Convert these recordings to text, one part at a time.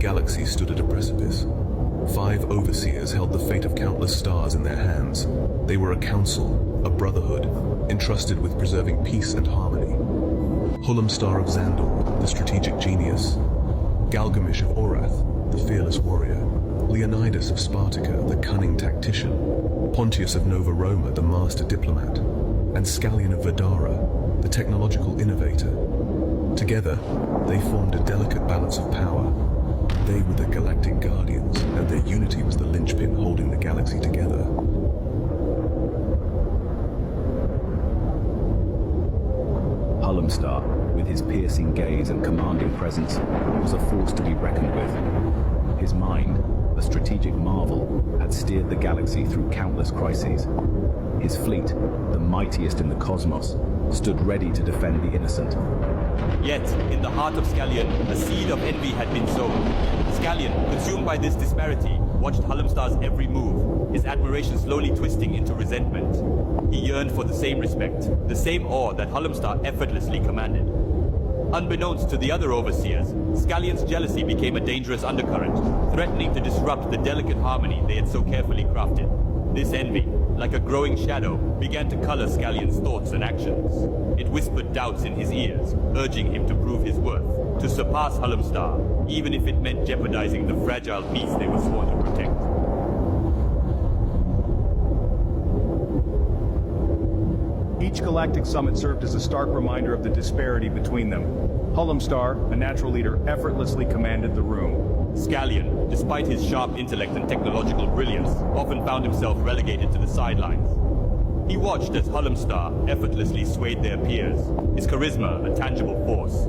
galaxy stood at a precipice. 5 overseers held the fate of countless stars in their hands. They were a council, a brotherhood, entrusted with preserving peace and harmony. HULLUMSTAR of Xandor, the strategic genius. Galgamish of Orath, the fearless warrior. Leonidas of Spartica, the cunning tactician. Pontius of Nova Roma, the master diplomat. And Scallion of Vidara, the technological innovator. Together, they formed a delicate balance of power. They were the galactic guardians, and their unity was the linchpin holding the galaxy together. HULLUMSTAR, with his piercing gaze and commanding presence, was a force to be reckoned with. His mind, a strategic marvel, had steered the galaxy through countless crises. His fleet, the mightiest in the cosmos, stood ready to defend the innocent. Yet, in the heart of Scallion, a seed of envy had been sown. Scallion, consumed by this disparity, watched HULLUMSTAR's every move, his admiration slowly twisting into resentment. He yearned for the same respect, the same awe that HULLUMSTAR effortlessly commanded. Unbeknownst to the other overseers, Scallion's jealousy became a dangerous undercurrent, threatening to disrupt the delicate harmony they had so carefully crafted. This envy, like a growing shadow, began to color Scallion's thoughts and actions. It whispered doubts in his ears, urging him to prove his worth, to surpass HULLUMSTAR, even if it meant jeopardizing the fragile peace they were sworn to protect. Each galactic summit served as a stark reminder of the disparity between them. HULLUMSTAR, a natural leader, effortlessly commanded the room. Scallion, despite his sharp intellect and technological brilliance, often found himself relegated to the sidelines. He watched as HULLUMSTAR effortlessly swayed their peers, his charisma a tangible force.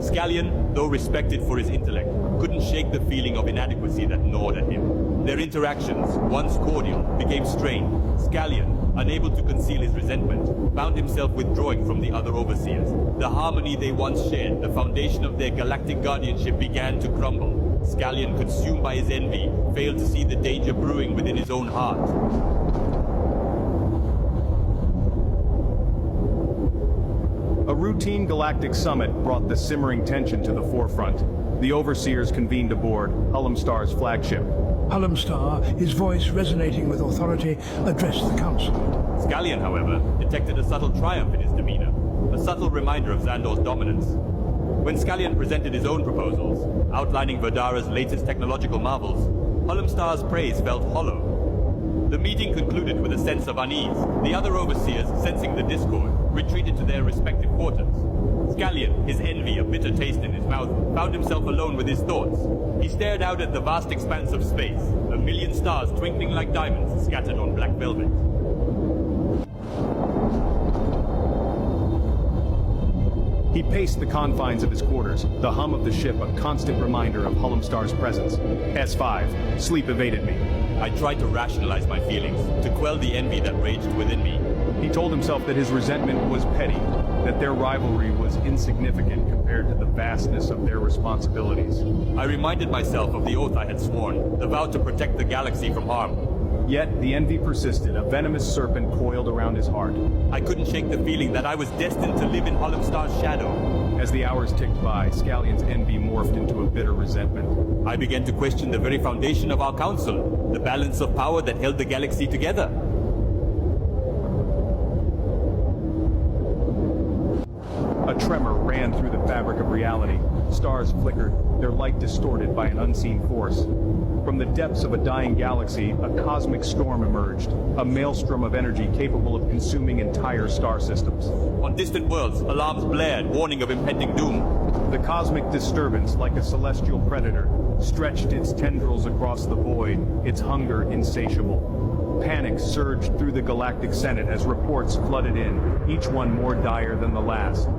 Scallion, though respected for his intellect, couldn't shake the feeling of inadequacy that gnawed at him. Their interactions, once cordial, became strained. Scallion, unable to conceal his resentment, found himself withdrawing from the other overseers. The harmony they once shared, the foundation of their galactic guardianship, began to crumble. Scallion, consumed by his envy, failed to see the danger brewing within his own heart. A routine galactic summit brought the simmering tension to the forefront. The overseers convened aboard HULLUMSTAR's flagship. HULLUMSTAR, his voice resonating with authority, addressed the council. Scallion, however, detected a subtle triumph in his demeanor, a subtle reminder of Xandor's dominance. When Scallion presented his own proposals, outlining Vidara's latest technological marvels, HULLUMSTAR's praise felt hollow. The meeting concluded with a sense of unease. The other overseers, sensing the discord, retreated to their respective quarters. Scallion, his envy a bitter taste in his mouth, found himself alone with his thoughts. He stared out at the vast expanse of space, a million stars twinkling like diamonds scattered on black velvet. He paced the confines of his quarters, the hum of the ship a constant reminder of HULLUMSTAR's presence. S5, sleep evaded me. I tried to rationalize my feelings, to quell the envy that raged within me. He told himself that his resentment was petty, that their rivalry was insignificant compared to the vastness of their responsibilities. I reminded myself of the oath I had sworn, the vow to protect the galaxy from harm. Yet the envy persisted, a venomous serpent coiled around his heart. I couldn't shake the feeling that I was destined to live in HULLUMSTAR's shadow. As the hours ticked by, Scallion's envy morphed into a bitter resentment. I began to question the very foundation of our council, the balance of power that held the galaxy together. A tremor ran through the fabric of reality. Stars flickered, their light distorted by an unseen force. From the depths of a dying galaxy, a cosmic storm emerged, a maelstrom of energy capable of consuming entire star systems. On distant worlds, alarms blared, warning of impending doom. The cosmic disturbance, like a celestial predator, stretched its tendrils across the void, its hunger insatiable. Panic surged through the Galactic Senate as reports flooded in, each one more dire than the last.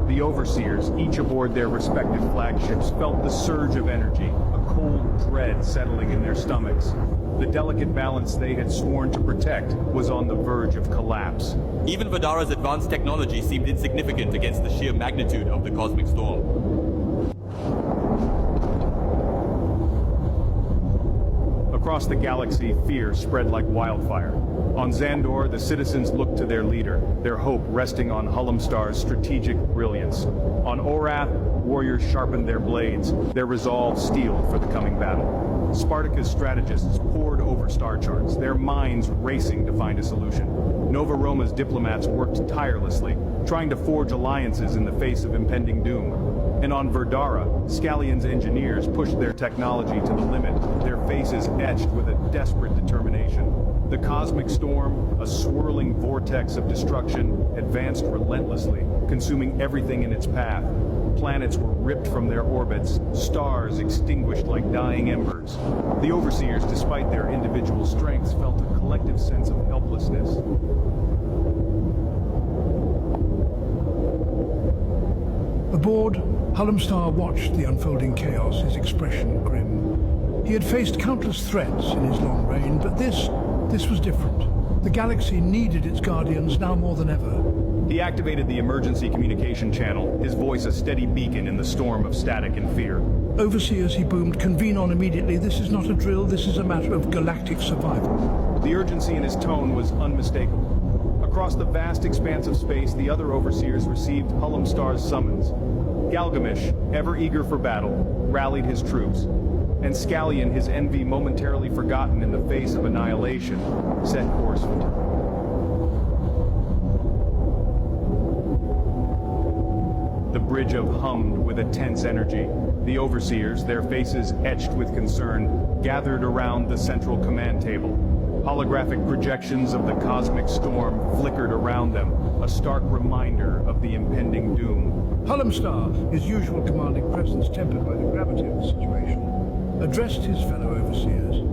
The overseers, each aboard their respective flagships, felt the surge of energy, a cold dread settling in their stomachs. The delicate balance they had sworn to protect was on the verge of collapse. Even Vidara's advanced technology seemed insignificant against the sheer magnitude of the cosmic storm. Across the galaxy, fear spread like wildfire. On Xandor, the citizens looked to their leader, their hope resting on HULLUMSTAR's strategic brilliance. On Orath, warriors sharpened their blades, their resolve steeled for the coming battle. Spartacus strategists pored over star charts, their minds racing to find a solution. Nova Roma's diplomats worked tirelessly, trying to forge alliances in the face of impending doom. And on Verdara, Scallion's engineers pushed their technology to the limit, their faces etched with a desperate determination. The cosmic storm, a swirling vortex of destruction, advanced relentlessly, consuming everything in its path. Planets were ripped from their orbits, stars extinguished like dying embers. The Overseers, despite their individual strengths, felt a collective sense of helplessness. Aboard, HULLUMSTAR watched the unfolding chaos, his expression grim. He had faced countless threats in his long reign, but this was different. The galaxy needed its guardians now more than ever. He activated the emergency communication channel, his voice a steady beacon in the storm of static and fear. Overseers, he boomed, convene on immediately. This is not a drill, this is a matter of galactic survival. The urgency in his tone was unmistakable. Across the vast expanse of space, the other Overseers received HULLUMSTAR's summons. Gilgamesh, ever eager for battle, rallied his troops. And Scallion, his envy momentarily forgotten in the face of annihilation, set course for her. The bridge hummed with a tense energy. The Overseers, their faces etched with concern, gathered around the central command table. Holographic projections of the cosmic storm flickered around them, a stark reminder of the impending doom. HULLUMSTAR, his usual commanding presence tempered by the gravity of the situation, addressed his fellow Overseers.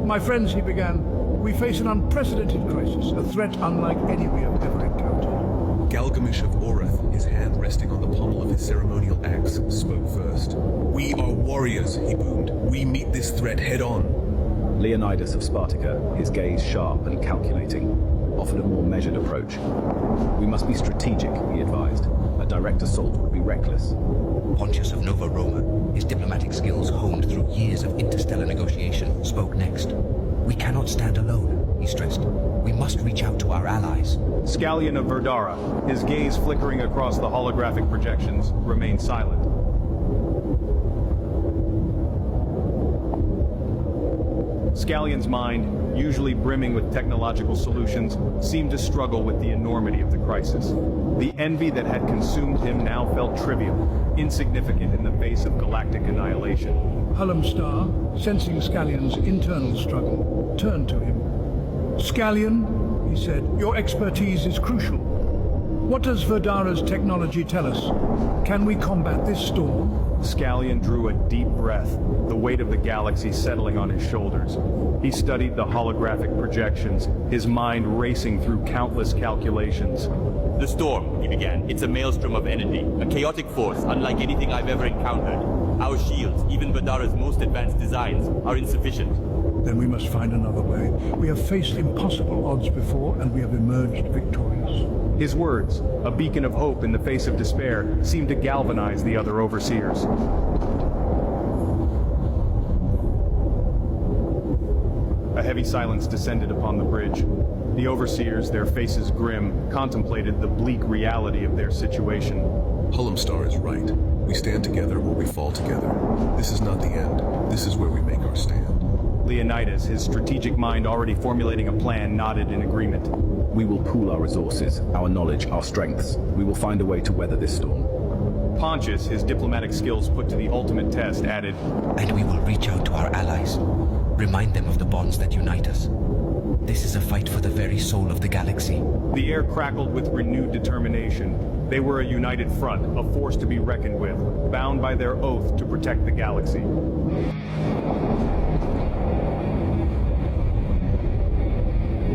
"My friends," he began, "we face an unprecedented crisis, a threat unlike any we have ever encountered." Gilgamesh of Orath, his hand resting on the pommel of his ceremonial axe, spoke first. "We are warriors," he boomed. "We meet this threat head on." Leonidas of Sparta, his gaze sharp and calculating, offered a more measured approach. "We must be strategic," he advised. "A direct assault would be reckless." Pontius of Nova Roma, his diplomatic skills honed through years of interstellar negotiation, spoke next. "We cannot stand alone," he stressed. "We must reach out to our allies." Scallion of Verdara, his gaze flickering across the holographic projections, remained silent. Scallion's mind, usually brimming with technological solutions, seemed to struggle with the enormity of the crisis. The envy that had consumed him now felt trivial, insignificant in the face of galactic annihilation. HULLUMSTAR, sensing Scallion's internal struggle, turned to him. "Scallion," he said, "your expertise is crucial. What does Verdara's technology tell us? Can we combat this storm?" Scallion drew a deep breath, the weight of the galaxy settling on his shoulders. He studied the holographic projections, his mind racing through countless calculations. The storm, he began. It's a maelstrom of energy, a chaotic force unlike anything I've ever encountered. Our shields, even Verdara's most advanced designs, are insufficient. Then we must find another way. We have faced impossible odds before, and we have emerged victorious. His words, a beacon of hope in the face of despair, seemed to galvanize the other Overseers. A heavy silence descended upon the bridge. The Overseers, their faces grim, contemplated the bleak reality of their situation. HULLUMSTAR is right. We stand together or we fall together. This is not the end. This is where we make our stand. Leonidas, his strategic mind already formulating a plan, nodded in agreement. "We will pool our resources, our knowledge, our strengths. We will find a way to weather this storm." Pontius, his diplomatic skills put to the ultimate test, added, "And we will reach out to our allies, remind them of the bonds that unite us. This is a fight for the very soul of the galaxy." The air crackled with renewed determination. They were a united front, a force to be reckoned with, bound by their oath to protect the galaxy.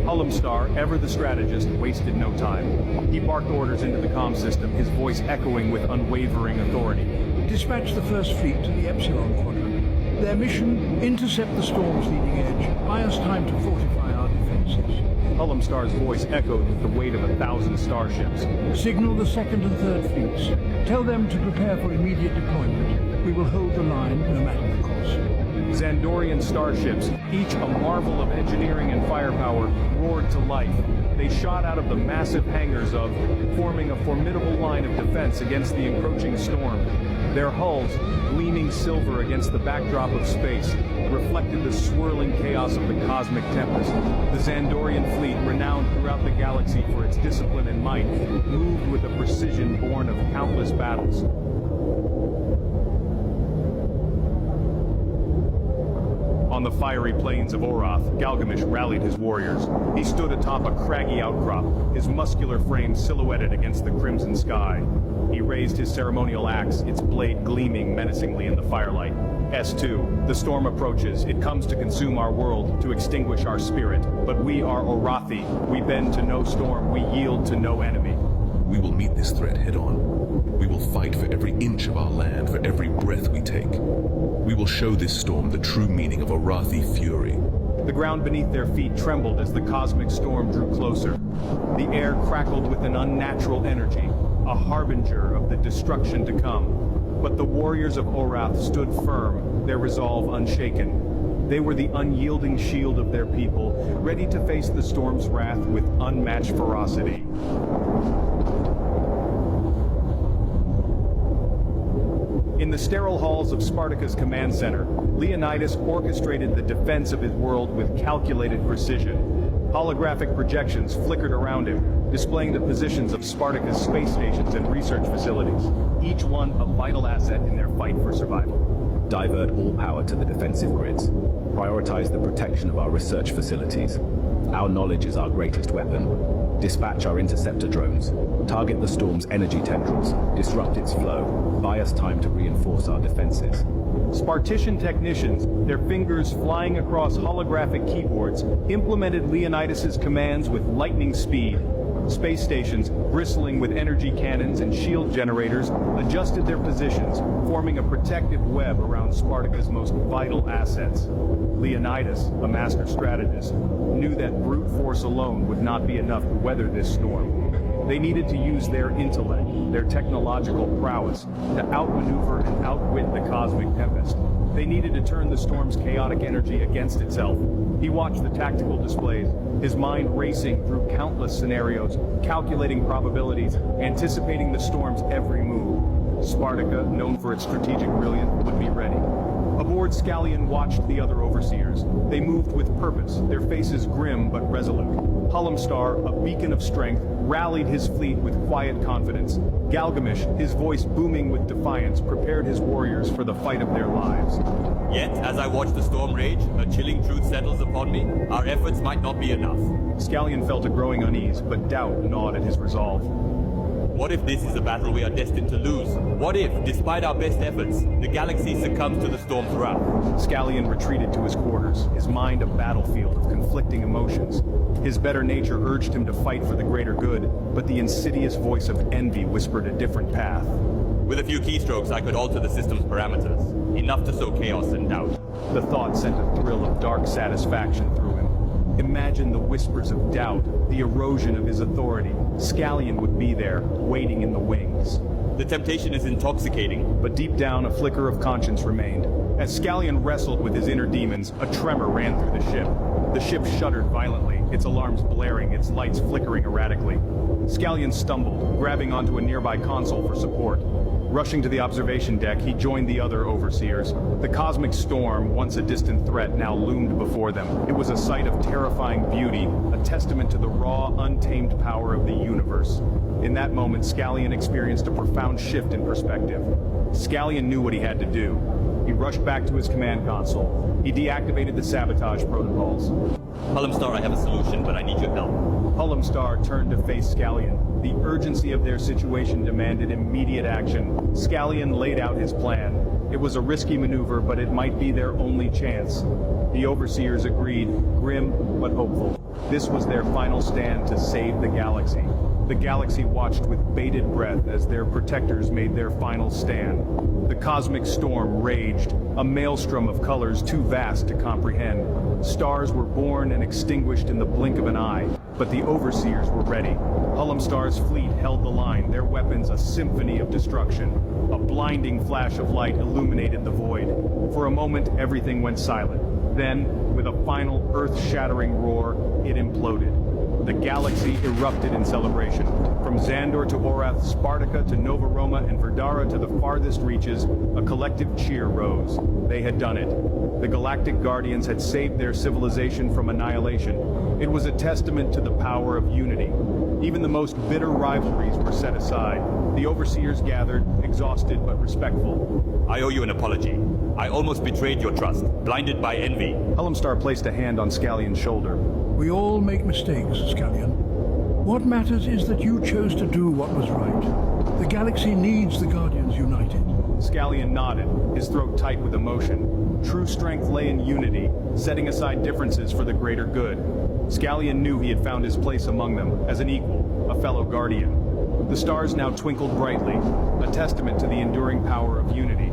HULLUMSTAR, ever the strategist, wasted no time. He barked orders into the comm system, his voice echoing with unwavering authority. "Dispatch the first fleet to the Epsilon Quadrant. Their mission, intercept the storm's leading edge, buy us time to fortify our defenses. HULLUMSTAR's voice echoed with the weight of 1,000 starships. Signal the second and third fleets. Tell them to prepare for immediate deployment. We will hold the line no matter the cost." Xandorian starships, each a marvel of engineering and firepower, roared to life. They shot out of the massive hangars of, forming a formidable line of defense against the encroaching storm. Their hulls, gleaming silver against the backdrop of space, reflected the swirling chaos of the cosmic tempest. The Xandorian fleet, renowned throughout the galaxy for its discipline and might, moved with a precision born of countless battles. On the fiery plains of Oroth, Galgamish rallied his warriors. He stood atop a craggy outcrop, his muscular frame silhouetted against the crimson sky. He raised his ceremonial axe, its blade gleaming menacingly in the firelight. S2, the storm approaches. It comes to consume our world, to extinguish our spirit. But we are Orathi. We bend to no storm. We yield to no enemy. We will meet this threat head-on. We will fight for every inch of our land, for every breath we take. We will show this storm the true meaning of Orathi fury. The ground beneath their feet trembled as the cosmic storm drew closer. The air crackled with an unnatural energy, a harbinger of the destruction to come. But the warriors of Oroth stood firm, their resolve unshaken. They were the unyielding shield of their people, ready to face the storm's wrath with unmatched ferocity. In the sterile halls of Spartaca's command center, Leonidas orchestrated the defense of his world with calculated precision. Holographic projections flickered around him, displaying the positions of Spartaca's space stations and research facilities, each one a vital asset in their fight for survival. Divert all power to the defensive grids. Prioritize the protection of our research facilities. Our knowledge is our greatest weapon. Dispatch our interceptor drones. Target the storm's energy tendrils. Disrupt its flow. Buy us time to reinforce our defenses. Spartician technicians, their fingers flying across holographic keyboards, implemented Leonidas's commands with lightning speed. Space stations, bristling with energy cannons and shield generators, adjusted their positions, forming a protective web around Spartaca's most vital assets. Leonidas, a master strategist, knew that brute force alone would not be enough to weather this storm. They needed to use their intellect, their technological prowess, to outmaneuver and outwit the cosmic tempest. They needed to turn the storm's chaotic energy against itself. He watched the tactical displays, his mind racing through countless scenarios, calculating probabilities, anticipating the storm's every move. Spartaca, known for its strategic brilliance, would be ready. Aboard, Scallion watched the other overseers. They moved with purpose, their faces grim but resolute. Hullumstar, a beacon of strength, rallied his fleet with quiet confidence. Galgamish, his voice booming with defiance, prepared his warriors for the fight of their lives. Yet, as I watch the storm rage, a chilling truth settles upon me. Our efforts might not be enough. Scallion felt a growing unease, but doubt gnawed at his resolve. What if this is a battle we are destined to lose? What if, despite our best efforts, the galaxy succumbs to the storm's wrath? Scallion retreated to his quarters, his mind a battlefield of conflicting emotions. His better nature urged him to fight for the greater good, but the insidious voice of envy whispered a different path. With a few keystrokes, I could alter the system's parameters, enough to sow chaos and doubt. The thought sent a thrill of dark satisfaction through him. Imagine the whispers of doubt, the erosion of his authority. Scallion would be there, waiting in the wings. The temptation is intoxicating. But deep down, a flicker of conscience remained. As Scallion wrestled with his inner demons, a tremor ran through the ship. The ship shuddered violently, its alarms blaring, its lights flickering erratically. Scallion stumbled, grabbing onto a nearby console for support. Rushing to the observation deck, he joined the other overseers. The cosmic storm, once a distant threat, now loomed before them. It was a sight of terrifying beauty, a testament to the raw, untamed power of the universe. In that moment, Scallion experienced a profound shift in perspective. Scallion knew what he had to do. He rushed back to his command console. He deactivated the sabotage protocols. Hullumstar, I have a solution, but I need your help. Hullumstar turned to face Scallion. The urgency of their situation demanded immediate action. Scallion laid out his plan. It was a risky maneuver, but it might be their only chance. The overseers agreed, grim but hopeful. This was their final stand to save the galaxy. The galaxy watched with bated breath as their protectors made their final stand. The cosmic storm raged, a maelstrom of colors too vast to comprehend. Stars were born and extinguished in the blink of an eye. But the Overseers were ready. Hullumstar's fleet held the line, their weapons a symphony of destruction. A blinding flash of light illuminated the void. For a moment, everything went silent. Then, with a final earth-shattering roar, it imploded. The galaxy erupted in celebration. From Xandor to Orath, Spartica to Nova Roma, and Verdara to the farthest reaches, a collective cheer rose. They had done it. The Galactic Guardians had saved their civilization from annihilation. It was a testament to the power of unity. Even the most bitter rivalries were set aside. The Overseers gathered, exhausted but respectful. I owe you an apology. I almost betrayed your trust, blinded by envy. Hullumstar placed a hand on Scallion's shoulder. We all make mistakes, Scallion. What matters is that you chose to do what was right. The galaxy needs the Guardians united. Scallion nodded, his throat tight with emotion. True strength lay in unity, setting aside differences for the greater good. Scallion knew he had found his place among them, as an equal, a fellow Guardian. The stars now twinkled brightly, a testament to the enduring power of unity.